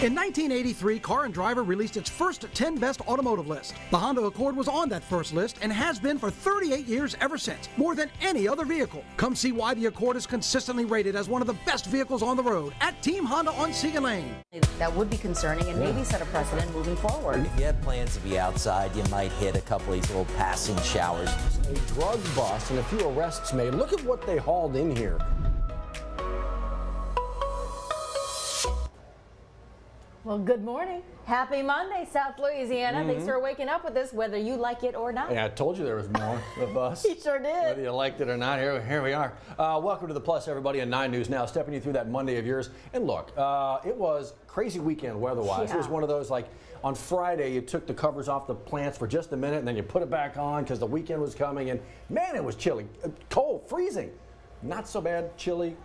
In 1983, Car and Driver released its first 10 best automotive list. The Honda Accord was on that first list and has been for 38 years ever since, more than any other vehicle. Come see why the Accord is consistently rated as one of the best vehicles on the road at Team Honda on Siegen Lane. That would be concerning and maybe set a precedent moving forward. If you have plans to be outside, you might hit a couple of these little passing showers. A drug bust and a few arrests made. Look at what they hauled in here. Well, good morning. Happy Monday, South Louisiana. Thanks for waking up with us, whether you like it or not. Yeah, I told you there was more of us. You sure did. Whether you liked it or not, here we are. Welcome to the Plus, everybody, on 9 News Now, stepping you through that Monday of yours. And look, it was crazy weekend weather-wise. Yeah. It was one of those, like, on Friday, you took the covers off the plants for just a minute, and then you put it back on because the weekend was coming, and man, it was chilly, cold, freezing. Not so bad, chilly.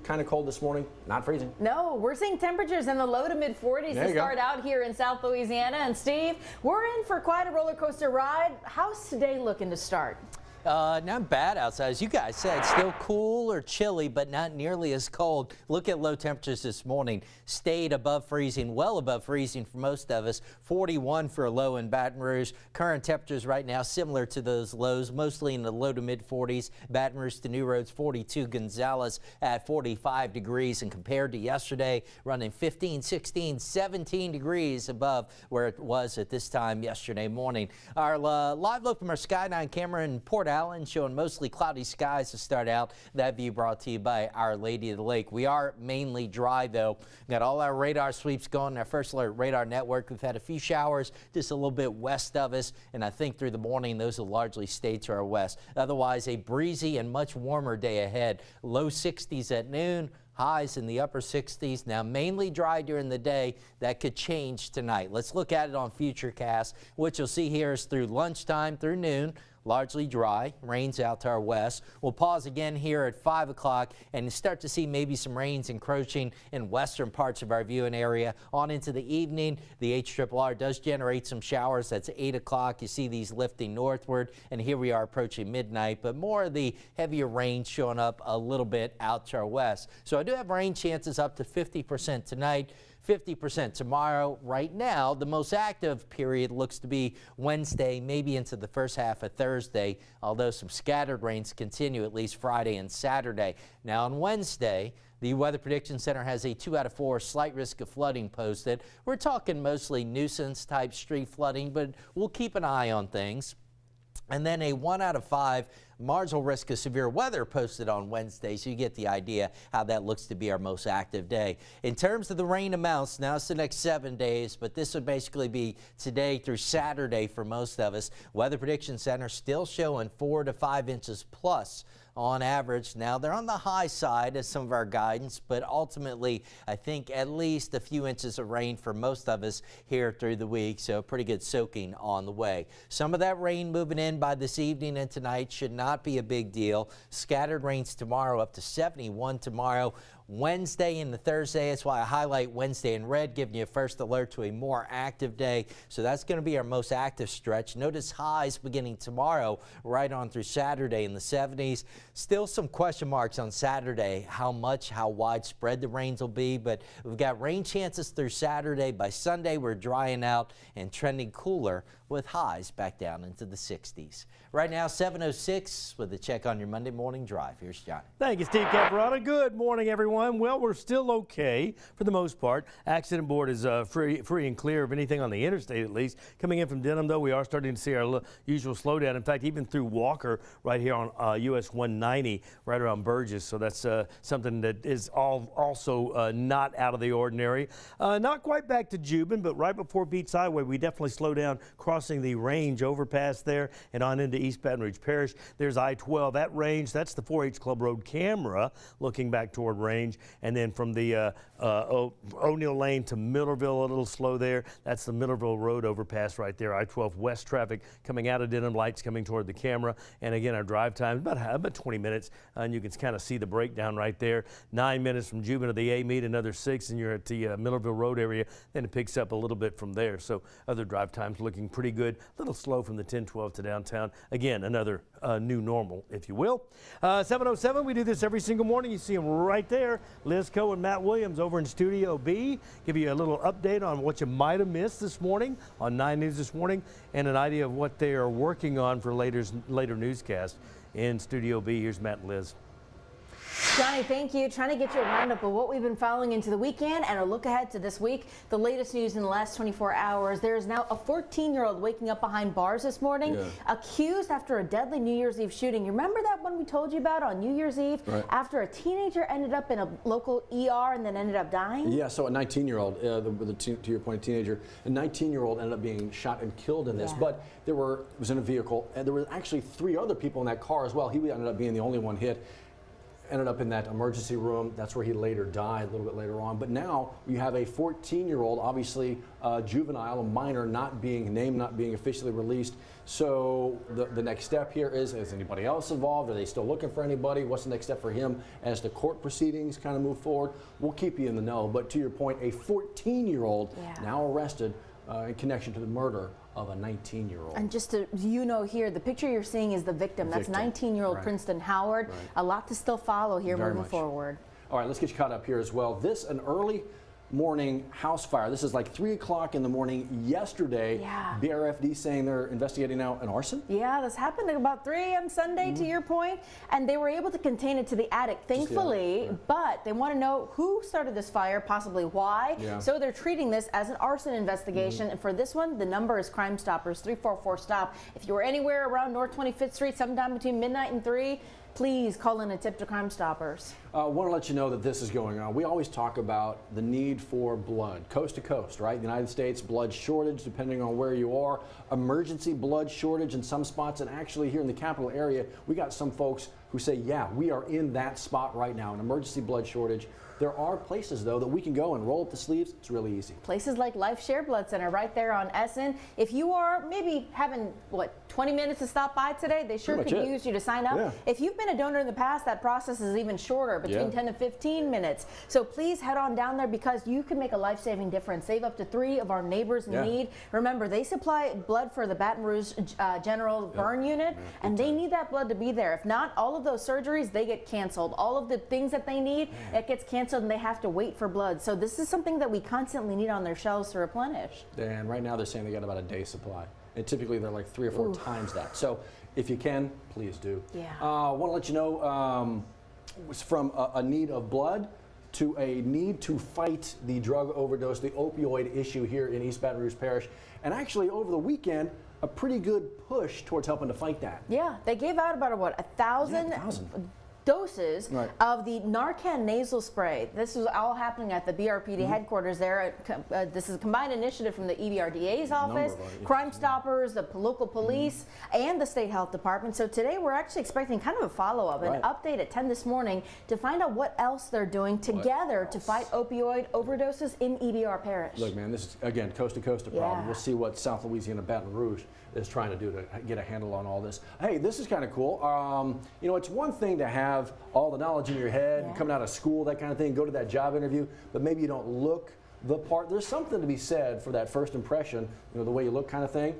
Kind of cold this morning, not freezing. No, we're seeing temperatures in the low to mid 40s to start out here in South Louisiana. And Steve, we're in for quite a roller coaster ride. How's today looking to start? Not bad outside. As you guys said, still cool or chilly, but not nearly as cold. Look at low temperatures this morning. Stayed above freezing, well above freezing for most of us. 41 for a low in Baton Rouge. Current temperatures right now similar to those lows, mostly in the low to mid 40s. Baton Rouge to New Roads 42. Gonzales at 45 degrees. And compared to yesterday, running 15, 16, 17 degrees above where it was at this time yesterday morning. Our live look from our Sky9 camera in Port Allen, showing mostly cloudy skies to start out. That view brought to you by Our Lady of the Lake. We are mainly dry, though. Got all our radar sweeps going. Our First Alert radar network. We've had a few showers just a little bit west of us, and I think through the morning those will largely stay to our west. Otherwise, a breezy and much warmer day ahead. Low 60s at noon. Highs in the upper 60s. Now mainly dry during the day. That could change tonight. Let's look at it on Futurecast. What you'll see here is through lunchtime through noon. Largely dry, rains out to our west. We'll pause again here at 5 o'clock and start to see maybe some rains encroaching in western parts of our viewing area. On into the evening, the HRRR does generate some showers. That's 8 o'clock. You see these lifting northward, and here we are approaching midnight, but more of the heavier rain showing up a little bit out to our west. So I do have rain chances up to 50% tonight. 50% tomorrow. Right now, the most active period looks to be Wednesday, maybe into the first half of Thursday, although some scattered rains continue at least Friday and Saturday. Now on Wednesday, the Weather Prediction Center has a 2 out of 4 slight risk of flooding posted. We're talking mostly nuisance type street flooding, but we'll keep an eye on things. And then a 1 out of 5 marginal risk of severe weather posted on Wednesday, so you get the idea how that looks to be our most active day. In terms of the rain amounts, now it's the next 7 days, but this would basically be today through Saturday for most of us. Weather Prediction Center still showing 4 to 5 inches plus on average. Now they're on the high side as some of our guidance, but ultimately I think at least a few inches of rain for most of us here through the week, so pretty good soaking on the way. Some of that rain moving in by this evening and tonight should not be a big deal. Scattered rains tomorrow, up to 71 tomorrow. Wednesday and the Thursday, that's why I highlight Wednesday in red, giving you a first alert to a more active day. So that's going to be our most active stretch. Notice highs beginning tomorrow right on through Saturday in the 70s. Still some question marks on Saturday, how much, how widespread the rains will be, but we've got rain chances through Saturday. By Sunday, we're drying out and trending cooler with highs back down into the 60s. Right now, 7:06 with a check on your Monday morning drive. Here's Johnny. Thank you, Steve Caparata. Good morning, everyone. Well, we're still okay for the most part. Accident board is free and clear of anything on the interstate, at least. Coming in from Denham, though, we are starting to see our usual slowdown. In fact, even through Walker, right here on US 190, right around Burgess. So that's something that is also not out of the ordinary. Not quite back to Jubin, but right before Beats Highway, we definitely slow down, crossing the range overpass there and on into East Baton Rouge Parish. There's I-12, that range, that's the 4-H Club Road camera looking back toward range. And then from the O'Neill Lane to Millerville, a little slow there. That's the Millerville Road overpass right there. I-12 west traffic coming out of Denham, lights coming toward the camera. And again, our drive time is about 20 minutes. And you can kind of see the breakdown right there. 9 minutes from Jubin to the A-Meet, another 6, and you're at the Millerville Road area. Then it picks up a little bit from there. So other drive times looking pretty pretty good. A little slow from the 1012 to downtown. Again, another new normal, if you will. 7:07, we do this every single morning. You see them right there. Liz Coe and Matt Williams over in Studio B. Give you a little update on what you might have missed this morning on 9 News this morning, and an idea of what they are working on for later newscast in Studio B. Here's Matt and Liz. Johnny, thank you. Trying to get you a roundup of what we've been following into the weekend and a look ahead to this week. The latest news in the last 24 hours. There is now a 14-year-old waking up behind bars this morning, accused after a deadly New Year's Eve shooting. You remember that one we told you about on New Year's Eve? Right. After a teenager ended up in a local ER and then ended up dying? Yeah, so a 19-year-old, to your point, teenager, a 19-year-old ended up being shot and killed in this. But it was in a vehicle, and there were actually 3 other people in that car as well. He ended up being the only one hit. Ended up in that emergency room. That's where he later died a little bit later on. But now you have a 14-year-old, obviously juvenile, a minor, not being named, not being officially released. So the next step here is anybody else involved? Are they still looking for anybody? What's the next step for him as the court proceedings kind of move forward? We'll keep you in the know. But to your point, a 14-year-old now arrested in connection to the murder of a 19-year-old. And just to here, the picture you're seeing is the victim. That's 19-year-old Princeton Howard. A lot to still follow here moving forward. All right, let's get you caught up here as well. An early morning house fire. This is like 3 o'clock in the morning yesterday. BRFD saying they're investigating now an arson? Yeah, this happened at about 3 a.m. Sunday, to your point, and they were able to contain it to the attic, thankfully, but they want to know who started this fire, possibly why. So they're treating this as an arson investigation, and for this one, the number is Crime Stoppers, 344-STOP. If you were anywhere around North 25th Street sometime between midnight and 3, please call in a tip to Crime Stoppers. I want to let you know that this is going on. We always talk about the need for blood, coast to coast, right? The United States, blood shortage depending on where you are, emergency blood shortage in some spots, and actually here in the capital area, we got some folks who say, yeah, we are in that spot right now, an emergency blood shortage. There are places, though, that we can go and roll up the sleeves. It's really easy. Places like Life Share Blood Center right there on Essen. If you are maybe having, 20 minutes to stop by today, they sure could use you to sign up. If you've been a donor in the past, that process is even shorter, between 10 to 15 minutes. So please head on down there because you can make a life-saving difference. Save up to 3 of our neighbors in need. Remember, they supply blood for the Baton Rouge General Burn Unit, and they need that blood to be there. If not, all of those surgeries, they get canceled. All of the things that they need, it gets canceled. And they have to wait for blood. So this is something that we constantly need on their shelves to replenish. And right now they're saying they got about a day supply. And typically they're like 3 or 4 times that. So if you can, please do. I want to let you know, it's from a need of blood to a need to fight the drug overdose, the opioid issue here in East Baton Rouge Parish. And actually over the weekend, a pretty good push towards helping to fight that. Yeah, they gave out about 1,000 doses of the Narcan nasal spray. This was all happening at the BRPD headquarters there. This is a combined initiative from the EBRDA's office, Crime Stoppers, the local police, and the State Health Department. So today we're actually expecting kind of a follow-up, an update at 10 this morning to find out what else they're doing together to fight opioid overdoses in EBR Parish. Look, man, this is, again, coast-to-coast problem. We'll see what South Louisiana Baton Rouge is trying to do to get a handle on all this. Hey, this is kind of cool. It's one thing to have all the knowledge in your head, coming out of school, that kind of thing, go to that job interview, but maybe you don't look the part. There's something to be said for that first impression, the way you look kind of thing.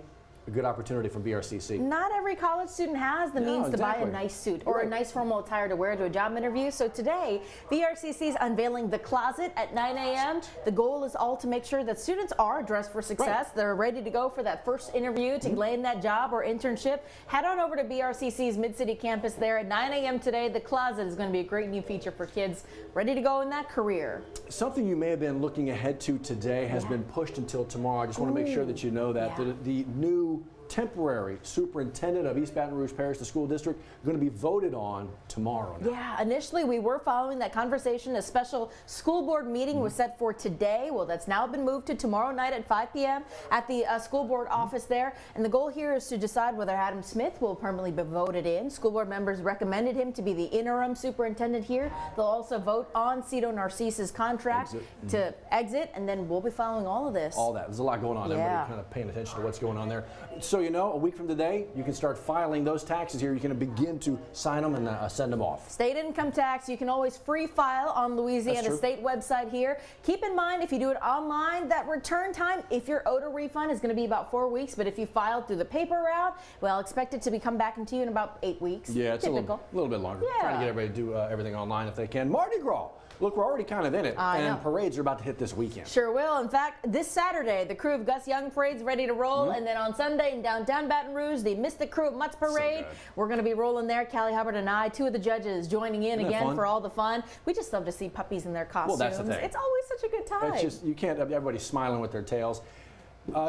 A good opportunity from BRCC. Not every college student has the means to buy a nice suit or a nice formal attire to wear to a job interview. So today, BRCC is unveiling the closet at 9 a.m. The goal is all to make sure that students are dressed for success. They're ready to go for that first interview to land that job or internship. Head on over to BRCC's Mid-City campus there at 9 a.m. today. The closet is going to be a great new feature for kids ready to go in that career. Something you may have been looking ahead to today has been pushed until tomorrow. I just want to make sure that you know that the new temporary superintendent of East Baton Rouge Parish, the school district, going to be voted on tomorrow. Yeah, initially we were following that conversation. A special school board meeting was set for today. Well, that's now been moved to tomorrow night at 5 p.m. at the school board office there. And the goal here is to decide whether Adam Smith will permanently be voted in. School board members recommended him to be the interim superintendent here. They'll also vote on Cito Narcise's contract to exit, and then we'll be following all of this. All that. There's a lot going on. Everybody kind of paying attention to what's going on there. So so you know, a week from today, you can start filing those taxes here. You can begin to sign them and send them off. State income tax, you can always free file on Louisiana State website here. Keep in mind, if you do it online, that return time, if you're owed a refund, is going to be about 4 weeks. But if you filed through the paper route, well, expect it to be come back into you in about 8 weeks. Yeah, it's typical. a little bit longer. Yeah. Trying to get everybody to do everything online if they can. Mardi Gras. Look, we're already kind of in it, and parades are about to hit this weekend. Sure will. In fact, this Saturday, the crew of Gus Young Parade's ready to roll, and then on Sunday in downtown Baton Rouge, the Mystic Crew of Mutts Parade. We're going to be rolling there. Callie Hubbard and I, 2 of the judges, joining in again for all the fun. We just love to see puppies in their costumes. Well, that's the thing. It's always such a good time. It's just, you can't have everybody smiling with their tails.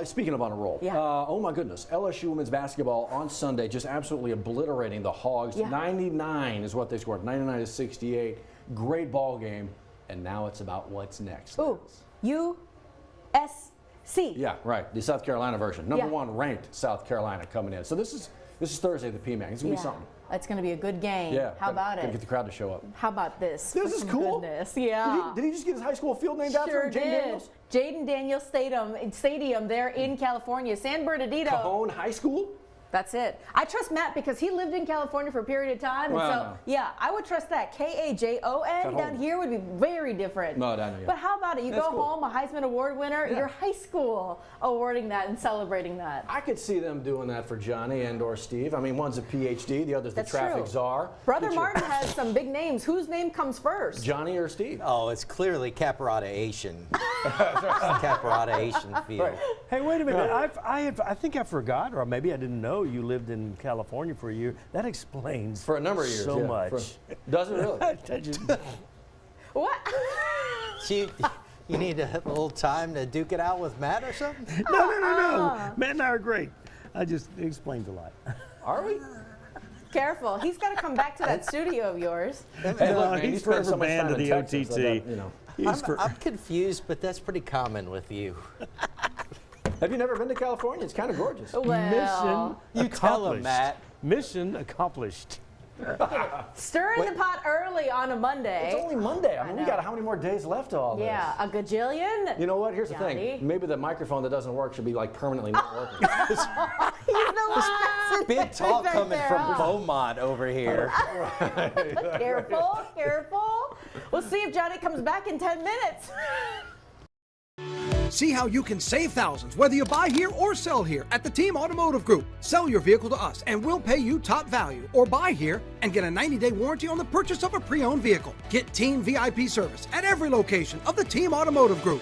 Speaking of on a roll, oh my goodness, LSU women's basketball on Sunday just absolutely obliterating the Hogs. 99 is what they scored, 99 to 68. Great ball game. And now it's about what's next. Ooh, USC. Yeah, right. The South Carolina version. Number 1 ranked South Carolina coming in. So this is Thursday at the PMAC. It's going to be something. It's going to be a good game. Yeah. How about it? Gonna get the crowd to show up. How about this? This is cool. Goodness. Yeah. Did he just get his high school field named after him? Jaden Daniels? Jaden Daniels Stadium there in California. San Bernardino. Cajon High School? That's it. I trust Matt because he lived in California for a period of time. And so, yeah, I would trust that. Kajon down here would be very different. No, yeah. But how about it? You go home, a Heisman Award winner, your high school awarding that and celebrating that. I could see them doing that for Johnny and or Steve. I mean, one's a PhD, the other's the traffic czar. Brother Martin has some big names. Whose name comes first? Johnny or Steve? Oh, it's clearly Caparata Asian. Caparata Asian field. Right. Hey, wait a minute. I think I forgot, or maybe I didn't know you lived in California for a year. That explains for a number of years. So much. Does it really? What? You need a little time to duke it out with Matt or something? No. Matt and I are great. It explains a lot. Are we? Careful. He's got to come back to that studio of yours. Hey, look, man, he's forever banned to the Texas, OTT. I'm confused, but that's pretty common with you. Have you never been to California? It's kind of gorgeous. Well, Mission you tell him, Matt. Mission accomplished. Stirring the pot early on a Monday. It's only Monday. I mean, we got how many more days left to all this? Yeah, a gajillion. You know what? Here's the thing. Maybe the microphone that doesn't work should be like permanently not working. Big talk coming from Beaumont over here. Careful, careful. We'll see if Johnny comes back in 10 minutes. See how you can save thousands whether you buy here or sell here at the Team Automotive Group. Sell your vehicle to us and we'll pay you top value, or buy here and get a 90-day warranty on the purchase of a pre-owned vehicle. Get Team VIP service at every location of the Team Automotive Group.